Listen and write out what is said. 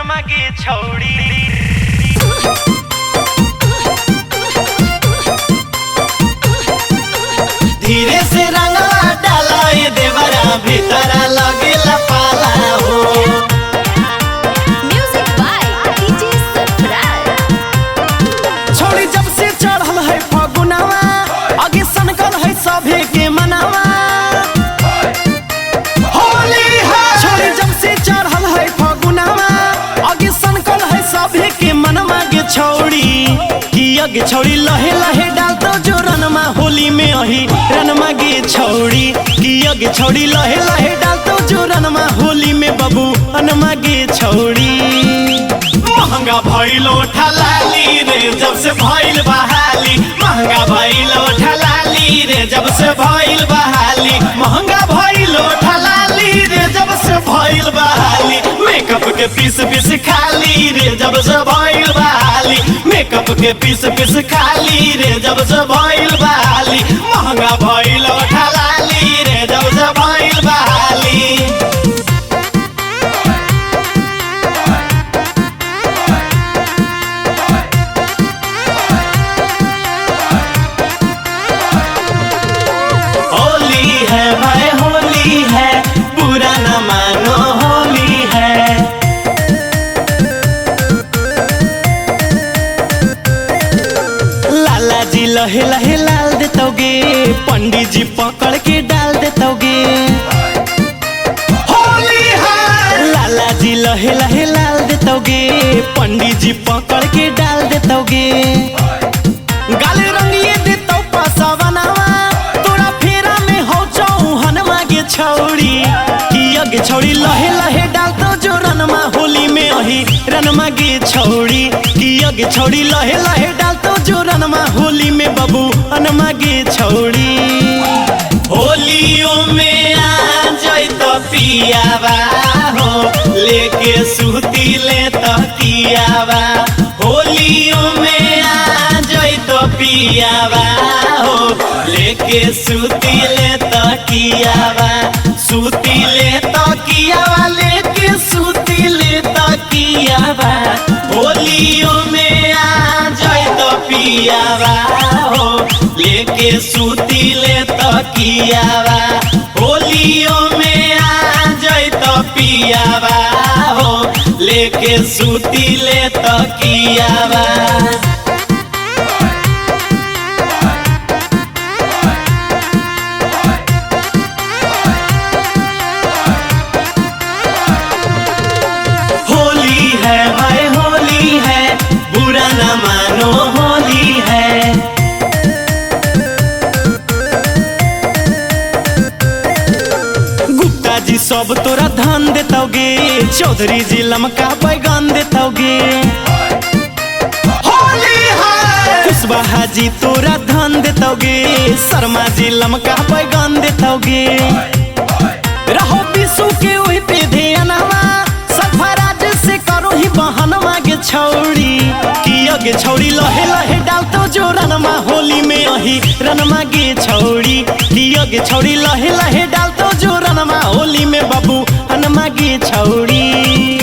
रनमा की छौड़ी। धीरे से रंगवा डाला ये देवरा भीतरा लगेला पाला हो। Music by DJ Sarfaraz. छोड़ी जब से चढ़ल है फगुनावा आगे सनकल है सभे के मनावा। होली है छोड़ी जब से चढ़ल है फगुनावा आगे सनकल है सभे के मनवा गे छौड़ी कि अगे छौड़ी लहे लहे डाल तो जो रनमा होली में अही रनमा गे छौड़ी कि अगे छौड़ी लहे लहे डाल तो जो रनमा होली में बबू अनमा गे छौड़ी। महंगा भइलो ठलाली रे जब से भइल बहाली। महंगा भइलो ठलाली रे जब से भइल बहाली। महंगा भइलो ठलाली रे जब से भइल बहाली। मेकअप के पीस पीस खाली रे जब से भइल बहाली। मेकअप के पीस पीस खाली रे जब से भइल बहाली। महंगा भइलो ठलाली रे जब से भइल बहाली। होली है भाई होली है बुरा न मानो होली है। लाला जी लहे लहे लाल देतोगे पंडित जी पकड़ के डाल देतोगे। होली है लाला जी लहे लहे लाल देतोगे पंडित जी पकड़ के डाल देतोगे। गाले रंगिए देतो पसवनावा तोरा फेरा में हो चौहनवा गे छौड़ी कि अगे छौड़ी लहे लहे डाल तो जो रनमा होली में अही रनमा गे छौड़ी कि अगे छौड़ी लहे लहे डाल तो जो रनमा होली में बबू अनमा गे छौड़ी। होलियों में आ जाई तो पियावा हो लेके सूती ले तो कियावा। होलियों में आ जाई तो पियावा हो लेके सूती ले तो कियावा। सूती ले तो कियावा लेके सूती ले तो कियावा। होलियों में आ जाई तो पियावा हो लेके सूती ले तो कियावा। होलियों में आ जाई तो पियावा हो लेके सूती ले तो कियावा। होली है भाई होली है बुरा न मानो होली है। गुप्ता जी सब तोरा धन देतोगे चौधरी जी लमका बैगन देतोगे। होली है कुशवाहा जी तोरा धन देतोगे शर्मा जी लमका बैगन देतोगे। रहो विशु के वही पे ध्यानवा सरफराज से करो ही बहनवा गे छौड़ी कि अगे छौड़ी लहे लहे डाल तो जो रनमा होली में अही रनमा गे छौड़ी कि अगे छौड़ी लहे लहे डाल तो जो रनमा होली में बबू हनमा गे छौड़ी।